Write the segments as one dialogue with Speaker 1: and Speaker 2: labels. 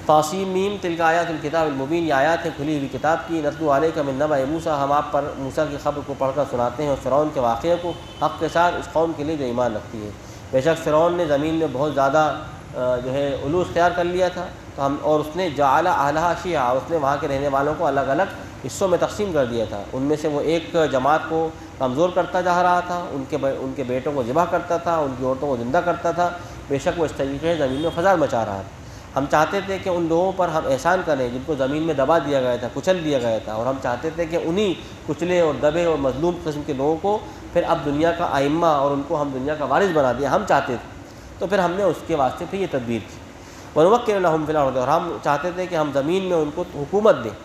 Speaker 1: طاسیم میم تلک آیات الکتاب المبین، یہ آیات ہیں کھلی ہوئی کتاب کی، نتلو علیک من نبأ موسیٰ، ہم آپ پر موسیٰ کی خبر کو پڑھ کر سناتے ہیں اور فرعون کے واقعے کو حق کے ساتھ اس قوم کے لیے جو ایمان رکھتی ہے۔ بے شک فرعون نے زمین میں بہت زیادہ جو ہے علو اختیار کر لیا تھا، تو ہم اور اس نے جعل اہلہا شیعا، اس نے وہاں کے رہنے والوں کو الگ الگ حصوں میں تقسیم کر دیا تھا۔ ان میں سے وہ ایک جماعت کو کمزور کرتا جا رہا تھا، ان کے بیٹوں کو ذبح کرتا تھا، ان کی عورتوں کو زندہ کرتا تھا۔ بے شک وہ اس طریقے سے زمین میں فساد مچا رہا تھا۔ ہم چاہتے تھے کہ ان لوگوں پر ہم احسان کریں جن کو زمین میں دبا دیا گیا تھا، کچل دیا گیا تھا، اور ہم چاہتے تھے کہ انہی کچلے اور دبے اور مظلوم قسم کے لوگوں کو پھر اب دنیا کا ائمہ اور ان کو ہم دنیا کا وارث بنا دیا، ہم چاہتے تھے۔ تو پھر ہم نے اس کے واسطے پھر یہ تدبیر کی۔ وَنُمَكِّنَ لَهُمْ فِي الْأَرْضِ، اور ہم چاہتے تھے کہ ہم زمین میں ان کو حکومت دیں،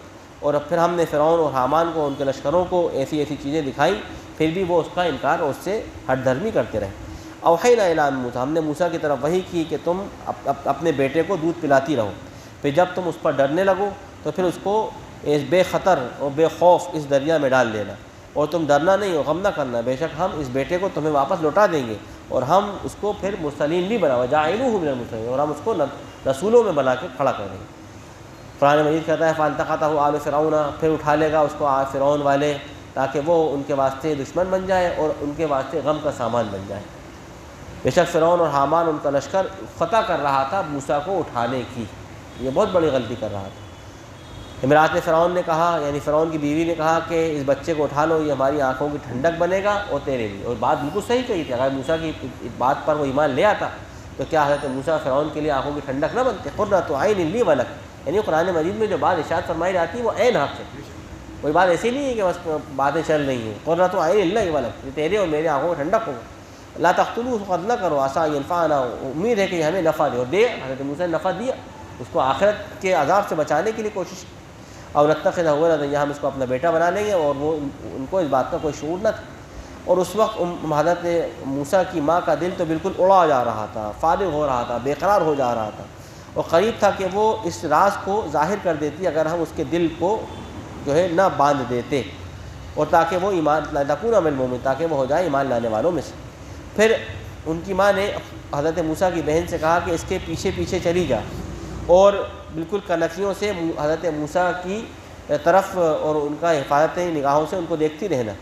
Speaker 1: اور پھر ہم نے فرعون اور حامان کو، ان کے لشکروں کو ایسی ایسی چیزیں دکھائیں، پھر بھی وہ اس کا انکار اور اس سے ہٹ دھرمی کرتے رہے۔ اوحینا الی موسیٰ، ہم نے موسیٰ کی طرف وحی کی کہ تم اپنے بیٹے کو دودھ پلاتی رہو، پھر جب تم اس پر ڈرنے لگو تو پھر اس کو اس بے خطر اور بے خوف اس دریا میں ڈال دینا، اور تم ڈرنا نہیں اور غم نہ کرنا، بے شک ہم اس بیٹے کو تمہیں واپس لوٹا دیں گے، اور ہم اس کو پھر مرسلین بھی بنا وجاعلوہ من المرسلین، اور ہم اس کو رسولوں میں بنا کے کھڑا کر دیں گے۔ قرآن مجید کہتا ہے فالتقطہ آل فرعون، پھر اٹھا لے گا اس کو آل فرعون والے، تاکہ وہ ان کے واسطے دشمن بن جائے اور ان کے واسطے غم کا سامان بن جائے۔ بے شک فرعون اور حامان ان کا لشکر فتح کر رہا تھا موسیٰ کو اٹھانے کی، یہ بہت بڑی غلطی کر رہا تھا۔ امرات فرعون نے کہا، یعنی فرعون کی بیوی نے کہا کہ اس بچے کو اٹھا لو، یہ ہماری آنکھوں کی ٹھنڈک بنے گا اور تیرے بھی، اور بات بالکل صحیح کہی تھی۔ اگر موسیٰ کی بات پر وہ ایمان لے آتا تو کیا حضرت موسیٰ فرعون کے لیے آنکھوں کی ٹھنڈک نہ بنتے؟ قرۃ عین لی ولک، یعنی قرآن مجید میں جو بات ارشاد فرمائی جاتی ہے وہ عین حق ہے، کوئی بات ایسی نہیں ہے کہ بس باتیں چل رہی ہیں۔ قرۃ عین لی ولک، یہ تیرے اور میرے آنکھوں میں ٹھنڈک ہوگا۔ لا تقتلوہ، قتل نہ کرو، عسیٰ ان ینفعنا، امید ہے کہ یہ ہمیں نفع دے، اور دے حضرت موسیٰ نے نفع دیا، اس کو آخرت کے عذاب سے بچانے کے لیے کوشش۔ اور نتخذہ ولدا، یا ہم اس کو اپنا بیٹا بنا لیں گے، اور وہ ان کو اس بات کا کوئی شعور نہ تھا۔ اور اس وقت حضرت موسیٰ کی ماں کا دل تو بالکل اڑا جا رہا تھا، فارغ ہو رہا تھا، بے قرار ہو جا رہا تھا، اور قریب تھا کہ وہ اس راز کو ظاہر کر دیتی اگر ہم اس کے دل کو جو ہے نہ باندھ دیتے، اور تاکہ وہ ایمان تکون من المؤمنین، تاکہ وہ ہو جائے ایمان لانے والوں میں سے۔ پھر ان کی ماں نے حضرت موسیٰ کی بہن سے کہا کہ اس کے پیچھے پیچھے چلی جا، اور بالکل کنکھیوں سے حضرت موسیٰ کی طرف اور ان کا حفاظتی نگاہوں سے ان کو دیکھتی رہنا،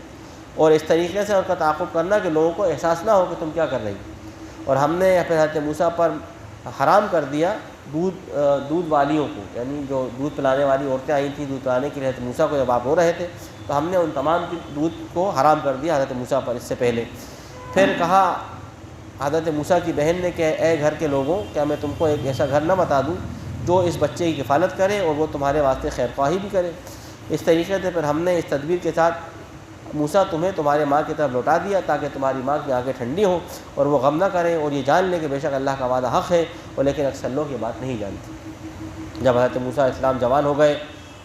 Speaker 1: اور اس طریقے سے ان کا تعاقب کرنا کہ لوگوں کو احساس نہ ہو کہ تم کیا کر رہی۔ اور ہم نے پھر حضرت موسیٰ پر حرام کر دیا دودھ والیوں کو، یعنی جو دودھ پلانے والی عورتیں آئی تھیں دودھ پلانے کے لیے حضرت موسیٰ کو جب آپ رو رہے تھے، تو ہم نے ان تمام کی دودھ کو حرام کر دیا حضرت موسیٰ پر اس سے پہلے۔ پھر کہا حضرت موسیٰ کی بہن نے کہ اے گھر کے لوگوں، کیا میں تم کو ایک ایسا گھر نہ بتا دوں جو اس بچے کی کفالت کرے اور وہ تمہارے واسطے خیر خواہی بھی کرے۔ اس طریقے سے پھر ہم نے اس تدبیر کے ساتھ موسیٰ تمہیں تمہارے ماں کی طرف لوٹا دیا، تاکہ تمہاری ماں کی آنکھیں ٹھنڈی ہوں اور وہ غم نہ کرے، اور یہ جان لے کہ بے شک اللہ کا وعدہ حق ہے، اور لیکن اکثر لوگ یہ بات نہیں جانتے۔ جب حضرت موسیٰ علیہ السلام جوان ہو گئے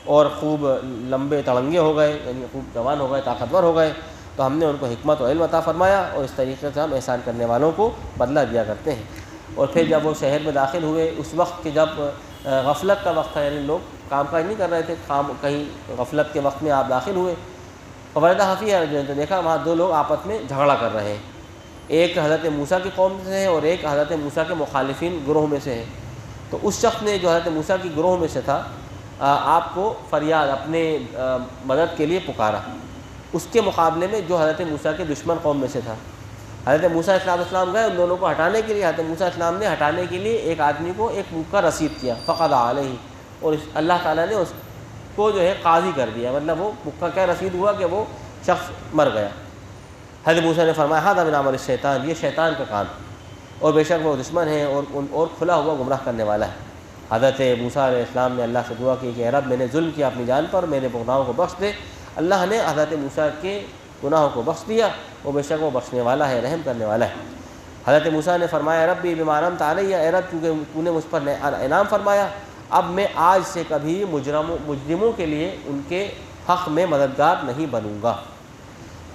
Speaker 1: اور خوب لمبے تڑنگے ہو گئے، یعنی خوب جوان ہو گئے، طاقتور ہو گئے، تو ہم نے ان کو حکمت و علم عطا فرمایا، اور اس طریقے سے ہم احسان کرنے والوں کو بدلہ دیا کرتے ہیں۔ اور پھر جب وہ شہر میں داخل ہوئے، اس وقت کہ جب غفلت کا وقت تھا، یعنی لوگ کام کاج نہیں کر رہے تھے، کہیں غفلت کے وقت میں آپ داخل ہوئے، فوجد فیہا رجلین، تو دیکھا وہاں دو لوگ آپس میں جھگڑا کر رہے ہیں، ایک حضرت موسیٰ کی قوم سے ہے اور ایک حضرت موسیٰ کے مخالفین گروہ میں سے ہے۔ تو اس شخص نے جو حضرت موسیٰ کی گروہ میں سے تھا آپ کو فریاد اپنے مدد کے لیے پکارا، اس کے مقابلے میں جو حضرت موسیٰ کے دشمن قوم میں سے تھا۔ حضرت موسیٰ علیہ السلام گئے ان دونوں کو ہٹانے کے لیے، حضرت موسیٰ علیہ السلام نے ہٹانے کے لیے ایک آدمی کو ایک مکہ رسید کیا، فقد علیہ، اور اللہ تعالیٰ نے اس کو جو ہے قاضی کر دیا، مطلب وہ مکہ کیا رسید ہوا کہ وہ شخص مر گیا۔ حضرت موسیٰ نے فرمایا ھذا من عمل الشیطان، یہ شیطان کا کام، اور بے شک وہ دشمن ہے اور کھلا ہوا گمراہ کرنے والا ہے۔ حضرت موسیٰ علیہ السلام نے اللہ سے دعا کی کہ اے رب میں نے ظلم کیا اپنی جان پر، میرے گناہوں کو بخش دے۔ اللہ نے حضرت موسیٰ کے گناہوں کو بخش دیا، وہ بے شک وہ بخشنے والا ہے، رحم کرنے والا ہے۔ حضرت موسیٰ نے فرمایا ربی بما انعمت علی، اے رب کیونکہ تو نے مجھ پر انعام فرمایا، اب میں آج سے کبھی مجرموں کے لیے ان کے حق میں مددگار نہیں بنوں گا۔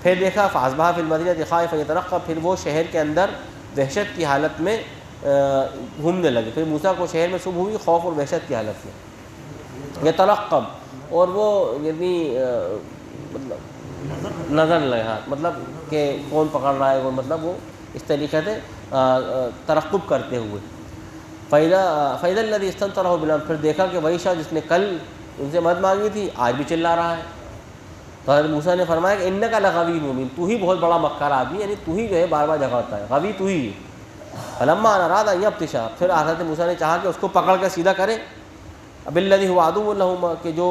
Speaker 1: پھر دیکھا فاصبح فی المدینہ خائفا یترقب، پھر وہ شہر کے اندر وحشت کی حالت میں گھومنے لگے۔ پھر موسیٰ کو شہر میں صبح ہوئی خوف اور وحشت کی حالت میں، یترقب، اور وہ یعنی مطلب نظر لگا، مطلب کہ کون پکڑ رہا ہے، وہ مطلب وہ اس طریقے سے ترقب کرتے ہوئے۔ فَإِذَا الَّذِي اسْتَنْصَرَهُ بِالْأَمْسِ، پھر دیکھا کہ وہی شخص جس نے کل ان سے مدد مانگی تھی آج بھی چلا رہا ہے۔ تو حضرت موسیٰ نے فرمایا کہ اِنَّكَ لَغَوِيٌّ مُبِينٌ، تو ہی بہت بڑا مکار آدمی، یعنی تو ہی جو ہے بار بار جگاتا ہے، غوی تو ہی ہے۔ فَلَمَّا أَنْ أَرَادَ أَنْ يَبْطِشَ، پھر حضرت موسیٰ نے چاہا کہ اس کو پکڑ کر سیدھا کرے، بِالَّذِي هُوَ عَدُوٌّ لَهُمَا، کہ جو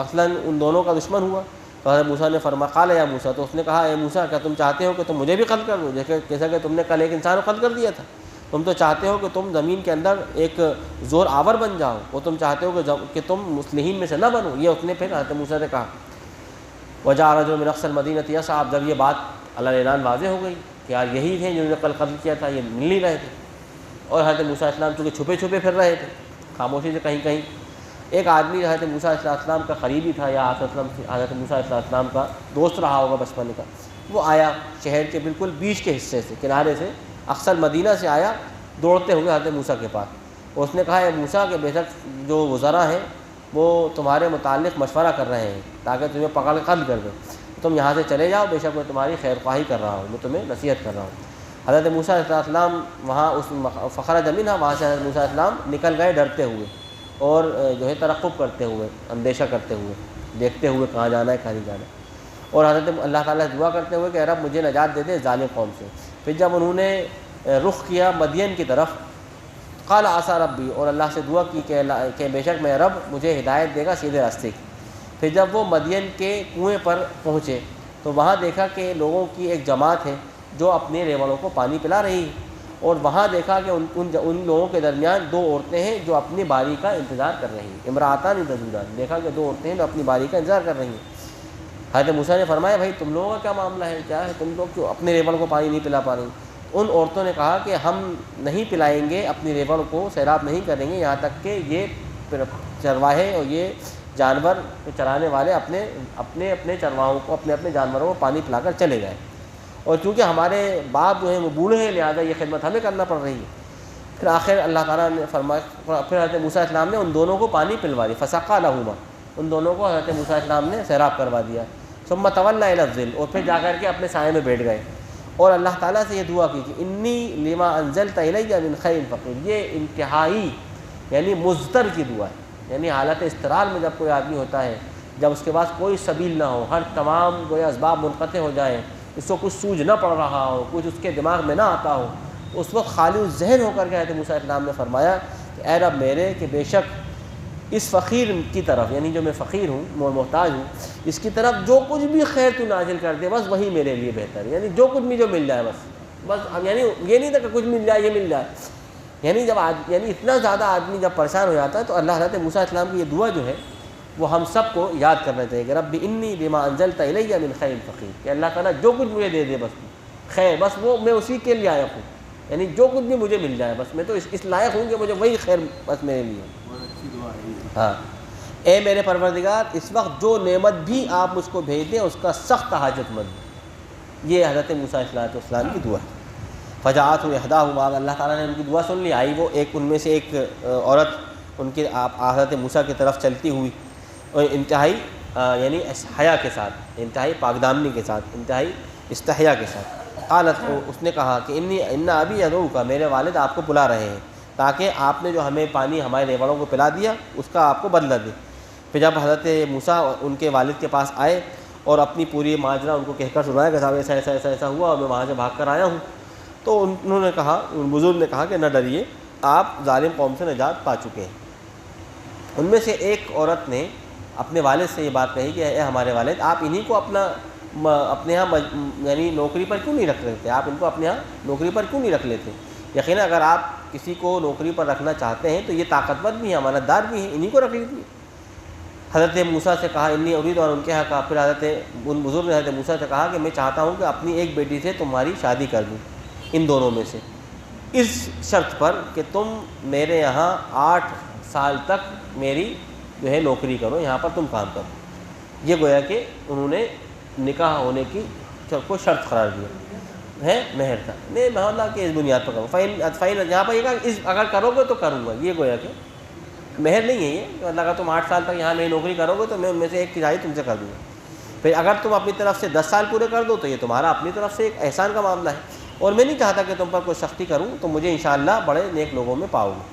Speaker 1: اصلاً ان دونوں کا دشمن ہوا۔ تو حضرت موسیٰ نے فرمایا قال یا موسیٰ، تو اس نے کہا اے موسیٰ کیا تم چاہتے ہو کہ تم مجھے بھی قتل کر دو، جیسا کہ تم نے کل ایک انسان کو قتل کر دیا تھا؟ تم تو چاہتے ہو کہ تم زمین کے اندر ایک زور آور بن جاؤ، وہ تم چاہتے ہو کہ تم مصلحین میں سے نہ بنو۔ یہ اس نے پھر حضرت موسیٰ نے کہا۔ وجاء رجل من اقصى المدینة یسعی، جب یہ بات اللہ اعلان واضح ہو گئی کہ یار یہی تھے جنہوں نے کل قتل کیا تھا، یہ مل نہیں رہے تھے، اور حضرت موسیٰ علیہ السلام چونکہ چھپے چھپے پھر رہے تھے خاموشی سے کہیں کہیں، ایک آدمی حضرت موسیٰ علیہ السلام کا قریبی تھا یا حضرت موسیٰ علیہ السلام کا دوست رہا ہوگا بچپن کا، وہ آیا شہر کے بالکل بیچ کے حصے سے، کنارے سے، اقصی المدینہ سے آیا دوڑتے ہوئے حضرت موسیٰ کے پاس۔ اس نے کہا اے موسیٰ کہ بے شک جو وزراء ہیں وہ تمہارے متعلق مشورہ کر رہے ہیں تاکہ تمہیں پکڑ کے قتل کر دیں، تم یہاں سے چلے جاؤ، بے شک میں تمہاری خیر خواہی کر رہا ہوں، میں تمہیں نصیحت کر رہا ہوں۔ حضرت موسیٰ علیہ السلام وہاں اس فخرج منہا، وہاں سے حضرت موسیٰ علیہ السلام نکل گئے ڈرتے ہوئے اور جو ہے ترقب کرتے ہوئے، اندیشہ کرتے ہوئے، دیکھتے ہوئے کہاں جانا ہے کہاں نہیں جانا ہے، اور حضرت اللہ تعالیٰ سے دعا کرتے ہوئے کہ اے رب مجھے نجات دے دے ظالم قوم سے۔ پھر جب انہوں نے رخ کیا مدین کی طرف، قال عسى ربی، اور اللہ سے دعا کی کہ بے شک میرا رب مجھے ہدایت دے گا سیدھے راستے کی۔ پھر جب وہ مدین کے کنویں پر پہنچے تو وہاں دیکھا کہ لوگوں کی ایک جماعت ہے جو اپنے ریوڑوں کو پانی پلا رہی ہے، اور وہاں دیکھا کہ ان لوگوں کے درمیان دو عورتیں ہیں جو اپنی باری کا انتظار کر رہی ہیں، امرأتان تذودان، دیکھا کہ دو عورتیں ہیں جو اپنی باری کا انتظار کر رہی ہیں۔ حضرت موسیٰ نے فرمایا بھائی تم لوگوں کا کیا معاملہ ہے، کیا ہے تم لوگ کیوں اپنے ریوڑ کو پانی نہیں پلا پا رہی؟ ان عورتوں نے کہا کہ ہم نہیں پلائیں گے، اپنی ریوڑ کو سیراب نہیں کریں گے یہاں تک کہ یہ چرواہے اور یہ جانور چرانے والے اپنے چرواہوں کو، اپنے جانوروں کو پانی پلا کر چلے جائیں، اور چونکہ ہمارے باپ جو ہیں وہ بوڑھے ہیں لہٰذا یہ خدمت ہمیں کرنا پڑ رہی ہے۔ پھر آخر اللہ تعالیٰ نے فرمایا، پھر حضرت موسیٰ علیہ السلام نے ان دونوں کو پانی پلوا دی، فسقا لہما، ان دونوں کو حضرت موسیٰ علیہ السلام نے سیراب کروا دیا۔ ثم تولی الی الظل، اور پھر جا کر کے اپنے سائے میں بیٹھ گئے، اور اللہ تعالیٰ سے یہ دعا کی کہ انی لما انزلت الی من خیر فقیر، یہ انتہائی یعنی مضطر کی دعا ہے، یعنی حالت اضطرار میں جب کوئی آدمی ہوتا ہے، جب اس کے پاس کوئی سبیل نہ ہو، ہر تمام گویا اسباب منقطع ہو جائیں، اس کو کچھ سوجھ نہ پڑ رہا ہو، کچھ اس کے دماغ میں نہ آتا ہو، اس وقت خالی الذہن ہو کر کے حضرت موسیٰ علیہ السلام نے فرمایا کہ اے رب میرے کہ بے شک اس فقیر کی طرف، یعنی جو میں فقیر ہوں محتاج ہوں، اس کی طرف جو کچھ بھی خیر تو نازل کر دے بس وہی میرے لیے بہتر ہے، یعنی جو کچھ بھی جو مل جائے بس یعنی یہ نہیں تھا کہ کچھ مل جائے یہ مل جائے، یعنی جب یعنی اتنا زیادہ آدمی جب پریشان ہو جاتا ہے تو اللہ حضرت موسیٰ علیہ السلام کی یہ دعا جو ہے وہ ہم سب کو یاد کرنا چاہیے کہ رب انی بما انزلت الی من خیر فقیر، کہ اللہ تعالیٰ جو کچھ مجھے دے دے بس خیر، بس وہ میں اسی کے لیے آیا ہوں، یعنی جو کچھ بھی مجھے مل جائے بس میں تو اس لائق ہوں کہ مجھے وہی خیر بس میرے لیے۔ ہاں اے میرے پروردگار اس وقت جو نعمت بھی آپ مجھ کو بھیج دیں اس کا سخت حاجت مند، یہ حضرت موسیٰ علیہ السلام کی دعا ہے۔ فجاءت احداہما، اللہ تعالیٰ نے ان کی دعا سن لی، آئی وہ ان میں سے ایک عورت ان کے حضرت موسیٰ کی طرف چلتی ہوئی، اور انتہائی یعنی حیا کے ساتھ، انتہائی پاکدامنی کے ساتھ، انتہائی استحیا کے ساتھ، قالت، اس نے کہا کہ ان ابی یدعوک، میرے والد آپ کو بلا رہے ہیں تاکہ آپ نے جو ہمیں پانی ہمارے ریوڑوں کو پلا دیا اس کا آپ کو بدلہ دے۔ پھر جب حضرت موسیٰ ان کے والد کے پاس آئے اور اپنی پوری ماجرا ان کو کہہ کر سنایا کہ صاحب ایسا ہوا اور میں وہاں سے بھاگ کر آیا ہوں، تو انہوں نے کہا، ان بزرگ نے کہا کہ نہ ڈریے، آپ ظالم قوم سے نجات پا چکے ہیں۔ ان میں سے ایک عورت نے اپنے والد سے یہ بات کہی کہ اے ہمارے والد، آپ انہی کو اپنے ہاں یعنی نوکری پر کیوں نہیں رکھ لیتے، آپ ان کو اپنے ہاں نوکری پر کیوں نہیں رکھ لیتے؟ یقیناً اگر آپ کسی کو نوکری پر رکھنا چاہتے ہیں تو یہ طاقتور بھی ہیں، امانت دار بھی ہیں، انہی کو رکھ لیجیے۔ حضرت موسیٰ سے کہا انی ارید، اور ان کے حق پھر ان بزرگ نے حضرت موسیٰ سے کہا کہ میں چاہتا ہوں کہ اپنی ایک بیٹی سے تمہاری شادی کر دوں، ان دونوں میں سے، اس شرط پر کہ تم میرے یہاں 8 سال تک میری جو ہے نوکری کرو، یہاں پر تم کام کرو۔ یہ گویا کہ انہوں نے نکاح ہونے کی کو شرط قرار دیا ہے، مہر تھا، میں محلہ کے اس بنیاد پر کروں، فائن یہاں پر یہ کہا اگر کرو گے تو کروں گا، یہ گویا کہ مہر نہیں ہے یہ کہ اگر تم 8 سال تک یہاں میری نوکری کرو گے تو میں ان میں سے ایک تہائی تم سے کر دوں گا، پھر اگر تم اپنی طرف سے 10 سال پورے کر دو تو یہ تمہارا اپنی طرف سے ایک احسان کا معاملہ ہے، اور میں نہیں چاہتا کہ تم پر کوئی سختی کروں، تو مجھے انشاءاللہ بڑے نیک لوگوں میں پاؤ گے۔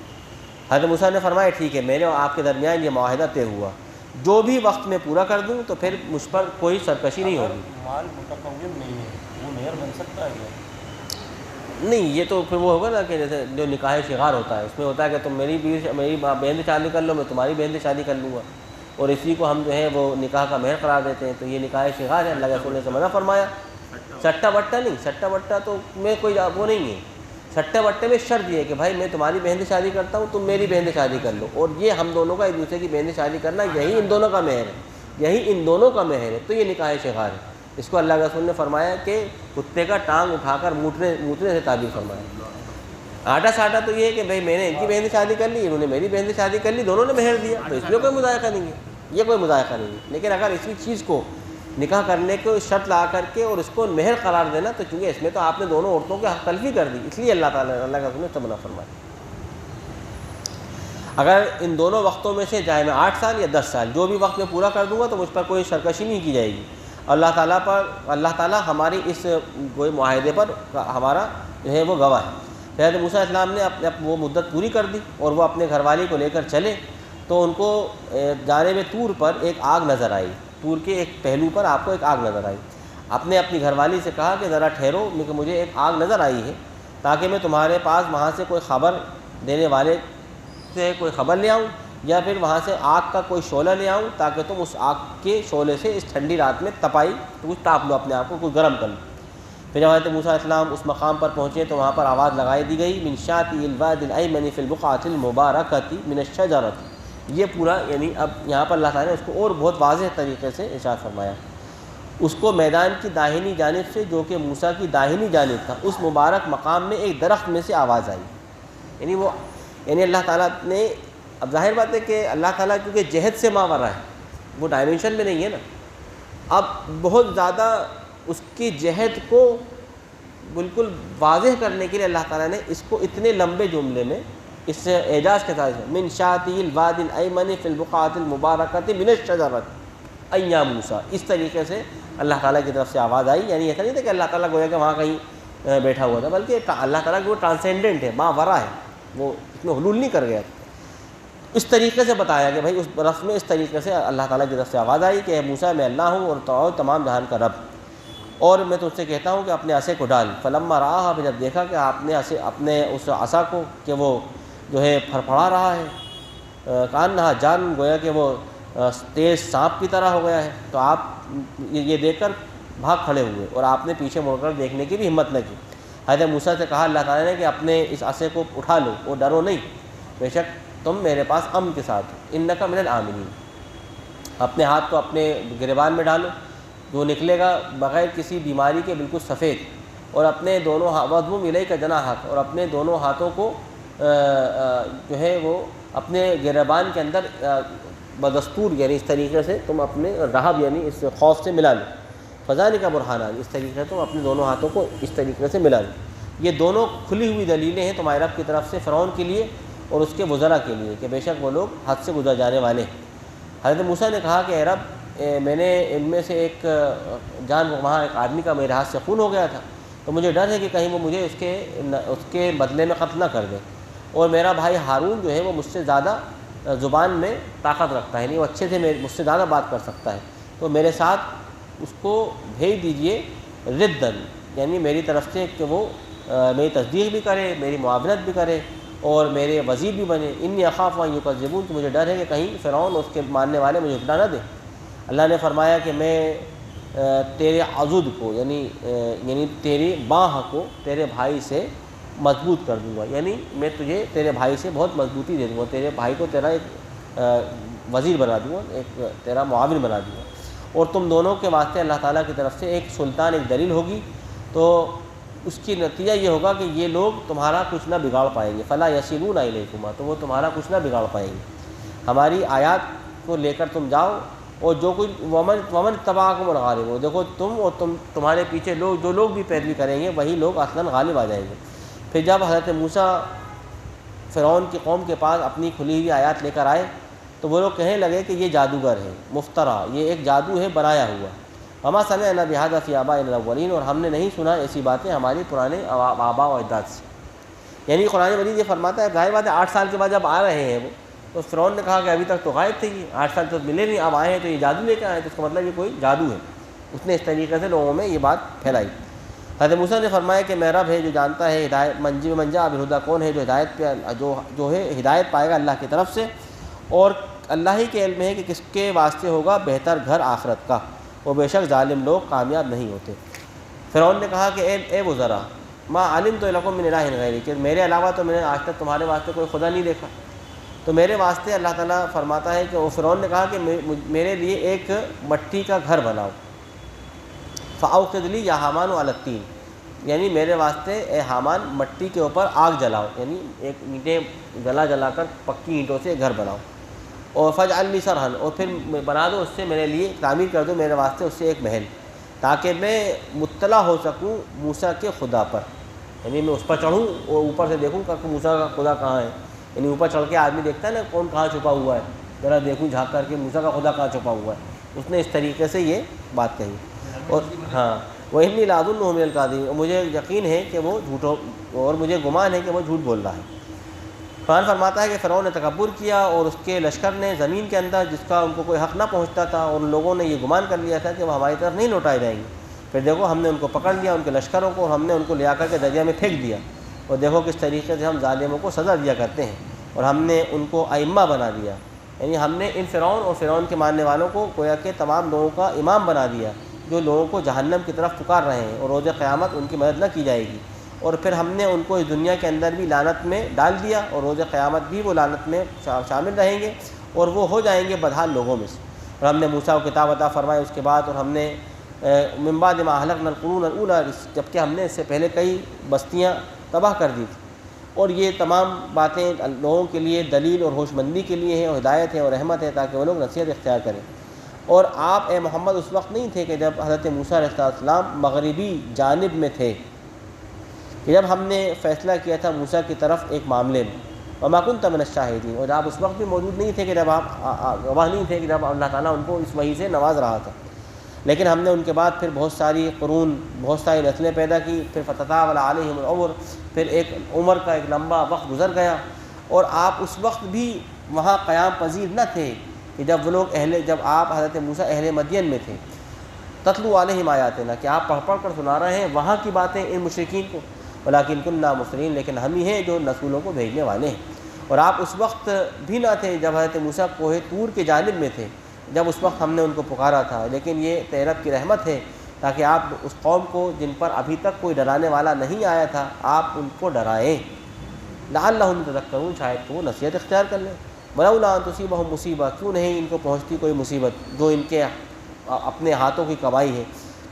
Speaker 1: حضرت موسیٰ نے فرمایا ٹھیک ہے، میرے اور آپ کے درمیان یہ معاہدہ طے ہوا، جو بھی وقت میں پورا کر دوں تو پھر مجھ پر کوئی سرکشی نہیں ہوگی۔
Speaker 2: مال متقوم نہیں ہے، وہ مہر بن سکتا ہے کیا؟
Speaker 1: نہیں، یہ تو پھر وہ ہوگا نا کہ جیسے جو نکاح شغار ہوتا ہے، اس میں ہوتا ہے کہ تم میری بہن سے شادی کر لو، میں تمہاری بہن سے شادی کر لوں گا، اور اسی کو ہم جو ہے وہ نکاح کا مہر قرار دیتے ہیں، تو یہ نکاح شغار ہے، اللہ کے رسول نے منع فرمایا۔ سٹا بٹا نہیں، سٹا بٹا تو میں کوئی وہ نہیں ہے۔ سٹے بٹے میں شرط یہ ہے کہ بھائی میں تمہاری بہن سے شادی کرتا ہوں، تم میری بہن سے شادی کر لو، اور یہ ہم دونوں کا ایک دوسرے کی بہن سے شادی کرنا، یہی ان دونوں کا مہر ہے، یہی ان دونوں کا مہر ہے، تو یہ نکاح شغار ہے۔ اس کو اللہ کے رسول نے فرمایا کہ کتے کا ٹانگ اٹھا کر موٹنے سے تعبیر فرمایا۔ آٹا ساٹا تو یہ ہے کہ بھائی میں نے ان کی بہن سے شادی کر لی، انہوں نے میری بہن سے شادی کر لی، دونوں نے مہر دیا، تو اس میں کوئی مذائقہ نہیں ہے، یہ کوئی مذائقہ نہیں ہے۔ لیکن اگر اسی چیز کو نکاح کرنے کو شرط لا کر کے اور اس کو مہر قرار دینا، تو چونکہ اس میں تو آپ نے دونوں عورتوں کے حق تلفی کر دی، اس لیے اللہ تعالیٰ کا رسول نے منع فرمایا۔ اگر ان دونوں وقتوں میں سے چاہے میں 8 سال یا 10 سال جو بھی وقت میں پورا کر دوں گا تو مجھ پر کوئی سرکشی نہیں کی جائے گی۔ اللہ تعالیٰ ہماری اس کوئی معاہدے پر ہمارا جو ہے وہ گواہ ہے۔ حضرت موسیٰ علیہ السلام نے وہ مدت پوری کر دی اور وہ اپنے گھر والی کو لے کر چلے، تو ان کو جانب طور پر ایک آگ نظر آئی، طور کے ایک پہلو پر آپ کو ایک آگ نظر آئی۔ آپ نے اپنی گھر والی سے کہا کہ ذرا ٹھہرو، کہ مجھے ایک آگ نظر آئی ہے، تاکہ میں تمہارے پاس وہاں سے کوئی خبر دینے والے سے کوئی خبر لے آؤں، یا پھر وہاں سے آگ کا کوئی شعلہ لے آؤں، تاکہ تم اس آگ کے شعلے سے اس ٹھنڈی رات میں تپائی تو کچھ تاپ لو اپنے آپ کو، کچھ گرم کر لو۔ پھر جب حضرت موسیٰ علیہ السلام اس مقام پر پہنچے تو وہاں پر آواز لگائی دی گئی، من شاطئ الوادی الایمن فی البقعۃ المبارکۃ من الشجرۃ۔ یہ پورا یعنی اب یہاں پر اللہ تعالیٰ نے اس کو اور بہت واضح طریقے سے ارشاد فرمایا، اس کو میدان کی داہنی جانب سے جو کہ موسیٰ کی داہنی جانب تھا، اس مبارک مقام میں ایک درخت میں سے آواز آئی۔ یعنی اللہ تعالیٰ نے، اب ظاہر بات ہے کہ اللہ تعالیٰ کیونکہ جہد سے ماورا ہے، وہ ڈائمنشن میں نہیں ہے نا، اب بہت زیادہ اس کی جہد کو بالکل واضح کرنے کے لیے اللہ تعالیٰ نے اس کو اتنے لمبے جملے میں اس سے اعجاز کے ساتھ من شاطئ الوادی الایمن فی البقعۃ المبارکۃ من الشجرۃ اے یا موسیٰ، اس طریقے سے اللہ تعالیٰ کی طرف سے آواز آئی۔ یعنی ایسا نہیں تھا کہ اللہ تعالیٰ گویا کہ وہاں کہیں بیٹھا ہوا تھا، بلکہ اللہ تعالیٰ کی وہ ٹرانسینڈنٹ ہے، ماورا ہے، وہ اس میں حلول نہیں کر گیا۔ اس طریقے سے بتایا کہ بھائی اس برف میں اس طریقے سے اللہ تعالیٰ کی طرف سے آواز آئی کہ اے موسیٰ میں اللہ ہوں اور تمام جہان کا رب، اور میں تجھ سے کہتا ہوں کہ اپنے عصا کو ڈال۔ فلما رآہا، جب دیکھا کہ آپ نے اپنے اس عصا کو کہ وہ جو ہے پھڑپھڑا رہا ہے، کانہا جان، گویا کہ وہ تیز سانپ کی طرح ہو گیا ہے، تو آپ یہ دیکھ کر بھاگ کھڑے ہوئے اور آپ نے پیچھے مڑ کر دیکھنے کی بھی ہمت نہ کی۔ حضرت موسیٰ سے کہا اللہ تعالیٰ نے کہ اپنے اس عصا کو اٹھا لو اور ڈرو نہیں، بے شک تم میرے پاس امن کے ساتھ ہو، انک من الآمنین۔ اپنے ہاتھ کو اپنے گریبان میں ڈالو، جو نکلے گا بغیر کسی بیماری کے بالکل سفید، اور اپنے دونوں وضم الیک جناحک، اور اپنے دونوں ہاتھوں کو جو ہے وہ اپنے گریبان کے اندر بدستور یعنی اس طریقے سے تم اپنے رہب یعنی اس خوف سے ملا لو، فذلک برہانان، اس طریقے سے تم اپنے دونوں ہاتھوں کو اس طریقے سے ملا لو۔ یہ دونوں کھلی ہوئی دلیلیں ہیں تمہارے رب کی طرف سے فرعون کے لیے اور اس کے وزراء کے لیے کہ بے شک وہ لوگ حد سے گزر جانے والے ہیں۔ حضرت موسیٰ نے کہا کہ اے رب، میں نے ان میں سے ایک وہاں ایک آدمی کا میرے ہاتھ سے خون ہو گیا تھا، تو مجھے ڈر ہے کہ کہیں وہ مجھے اس کے بدلے میں قتل نہ کر دے، اور میرا بھائی ہارون جو ہے وہ مجھ سے زیادہ زبان میں طاقت رکھتا ہے، نہیں وہ اچھے سے مجھ سے زیادہ بات کر سکتا ہے، تو میرے ساتھ اس کو بھیج دیجئے ردن، یعنی میری طرف سے کہ وہ میری تصدیق بھی کرے، میری معاونت بھی کرے اور میرے وزیر بھی بنے۔ انی اخاف ان یکذبون، تو مجھے ڈر ہے کہ کہیں فرعون اور اس کے ماننے والے مجھے جھٹلا نہ دیں۔ اللہ نے فرمایا کہ میں تیرے عضد کو یعنی تیری باہ کو تیرے بھائی سے مضبوط کر دوں گا، یعنی میں تجھے تیرے بھائی سے بہت مضبوطی دے دوں گا، تیرے بھائی کو تیرا ایک وزیر بنا دوں گا، ایک تیرا معاون بنا دوں گا، اور تم دونوں کے واسطے اللہ تعالیٰ کی طرف سے ایک سلطان، ایک دلیل ہوگی، تو اس کی نتیجہ یہ ہوگا کہ یہ لوگ تمہارا کچھ نہ بگاڑ پائیں گے، فلا یصلون الیکما، تو وہ تمہارا کچھ نہ بگاڑ پائیں گے۔ ہماری آیات کو لے کر تم جاؤ، اور جو کچھ ومن تبعکم الغالب، ہو دیکھو تم اور تمہارے پیچھے جو لوگ بھی پیروی کریں گے وہی لوگ اصلاً غالب آ جائیں گے۔ پھر جب حضرت موسیٰ فرعون کی قوم کے پاس اپنی کھلی ہوئی آیات لے کر آئے تو وہ لوگ کہنے لگے کہ یہ جادوگر ہے، مفترا، یہ ایک جادو ہے بنایا ہوا، وما سمعنا بہذا فی آبائنا الاولین، اور ہم نے نہیں سنا ایسی باتیں ہماری پرانے آباء و اجداد سے۔ یعنی قرآن مجید یہ فرماتا ہے، ظاہر بات ہے 8 سال کے بعد جب آ رہے ہیں وہ، تو فرعون نے کہا کہ ابھی تک تو غائب تھے، یہ 8 سال تک ملے نہیں، اب آئے ہیں تو یہ جادو لے کے آئے، تو اس کا مطلب یہ کوئی جادو ہے۔ اس نے اس طریقے سے لوگوں میں یہ بات پھیلائی۔ حضرت موسیٰ نے فرمایا کہ میرا رب ہے جو جانتا ہے ہدایت منجا بالہدا، کون ہے جو ہدایت پہ جو ہے ہدایت پائے گا اللہ کی طرف سے، اور اللہ ہی کے علم ہے کہ کس کے واسطے ہوگا بہتر گھر آخرت کا، وہ بے شک ظالم لوگ کامیاب نہیں ہوتے۔ فرعون نے کہا کہ اے وزراء ما علمت لکم من الہ غیری، کہ میرے علاوہ تو میں نے آج تک تمہارے واسطے کوئی خدا نہیں دیکھا، تو میرے واسطے اللہ تعالیٰ فرماتا ہے کہ وہ فرعون نے کہا کہ میرے لیے ایک مٹی کا گھر بناؤ، فاوقد لی یا حامان علی الطین، یعنی میرے واسطے اے حامان مٹی کے اوپر آگ جلاؤ، یعنی ایک اینٹیں جلا کر پکی اینٹوں سے گھر بناؤ، اور فاجعل لی سرحن، اور پھر بنا دو اس سے میرے لیے، تعمیر کر دو میرے واسطے اس سے ایک محل، تاکہ میں مطلع ہو سکوں موسیٰ کے خدا پر، یعنی میں اس پر چڑھوں اور اوپر سے دیکھوں کہ موسیٰ کا خدا کہاں ہے، یعنی اوپر چڑھ کے آدمی دیکھتا ہے نا کون کہاں چھپا ہوا ہے، ذرا دیکھوں جھانک کر کے موسیٰ کا خدا کہاں چھپا ہوا ہے، اس نے اس طریقے سے یہ بات کہی۔ اور ہاں وَإِنِّي لَأَظُنُّهُ مِنَ الْكَاذِبِينَ، مجھے یقین ہے کہ وہ جھوٹوں، اور مجھے گمان ہے کہ وہ جھوٹ بول رہا ہے۔ قرآن فرماتا ہے کہ فرعون نے تکبر کیا اور اس کے لشکر نے زمین کے اندر جس کا ان کو کوئی حق نہ پہنچتا تھا، اور ان لوگوں نے یہ گمان کر لیا تھا کہ وہ ہماری طرف نہیں لوٹائے جائیں گے، پھر دیکھو ہم نے ان کو پکڑ لیا ان کے لشکروں کو، اور ہم نے ان کو لے آ کر کے دریا میں پھینک دیا، اور دیکھو کس طریقے سے ہم ظالموں کو سزا دیا کرتے ہیں، اور ہم نے ان کو ائمہ بنا دیا، یعنی ہم نے ان فرعون اور فرعون کے ماننے والوں کو گویا کہ تمام لوگوں کا امام بنا دیا، جو لوگوں کو جہنم کی طرف پکار رہے ہیں، اور روز قیامت ان کی مدد نہ کی جائے گی، اور پھر ہم نے ان کو اس دنیا کے اندر بھی لعنت میں ڈال دیا، اور روز قیامت بھی وہ لعنت میں شامل رہیں گے، اور وہ ہو جائیں گے بدحال لوگوں میں سے۔ اور ہم نے موسیٰ کو کتاب عطا فرمائی اس کے بعد، اور ہم نے من بعد ما اہلکنا القرون الاولی، جبکہ ہم نے اس سے پہلے کئی بستیاں تباہ کر دی تھیں، اور یہ تمام باتیں لوگوں کے لیے دلیل اور ہوش مندی کے لیے ہیں، اور ہدایت ہے اور رحمت ہے، تاکہ وہ لوگ نصیحت اختیار کریں۔ اور آپ اے محمد اس وقت نہیں تھے کہ جب حضرت موسیٰ علیہ السلام مغربی جانب میں تھے، کہ جب ہم نے فیصلہ کیا تھا موسیٰ کی طرف ایک معاملے میں، وما كنت من الشاہدین، اور آپ اس وقت بھی موجود نہیں تھے کہ جب آپ گواہ نہیں تھے کہ جب اللہ تعالیٰ ان کو اس وحی سے نواز رہا تھا، لیکن ہم نے ان کے بعد پھر بہت ساری قرون، بہت ساری نسلیں پیدا کی، پھر فتطاول علیہم العمر، پھر ایک عمر کا ایک لمبا وقت گزر گیا، اور آپ اس وقت بھی وہاں قیام پذیر نہ تھے کہ جب وہ لوگ جب آپ حضرت موسیٰ اہل مدین میں تھے، تتلو علیہم آیاتنا، کہ آپ پڑھ کر سنا رہے ہیں وہاں کی باتیں ان مشرکین کو، ولیکن کننا مرسلین، لیکن ہم ہی ہیں جو رسولوں کو بھیجنے والے ہیں۔ اور آپ اس وقت بھی نہ تھے جب حضرت موسیٰ کوہ طور کے جانب میں تھے، جب اس وقت ہم نے ان کو پکارا تھا، لیکن یہ تیرے رب کی رحمت ہے تاکہ آپ اس قوم کو جن پر ابھی تک کوئی ڈرانے والا نہیں آیا تھا، آپ ان کو ڈرائیں، لعلہم یتذکرون، شاید کہ وہ نصیحت اختیار کر لیں۔ ولولا ان تصیبہم مصیبہ، کیوں نہیں ان کو پہنچتی کوئی مصیبت جو ان کے اپنے ہاتھوں کی کمائی ہے،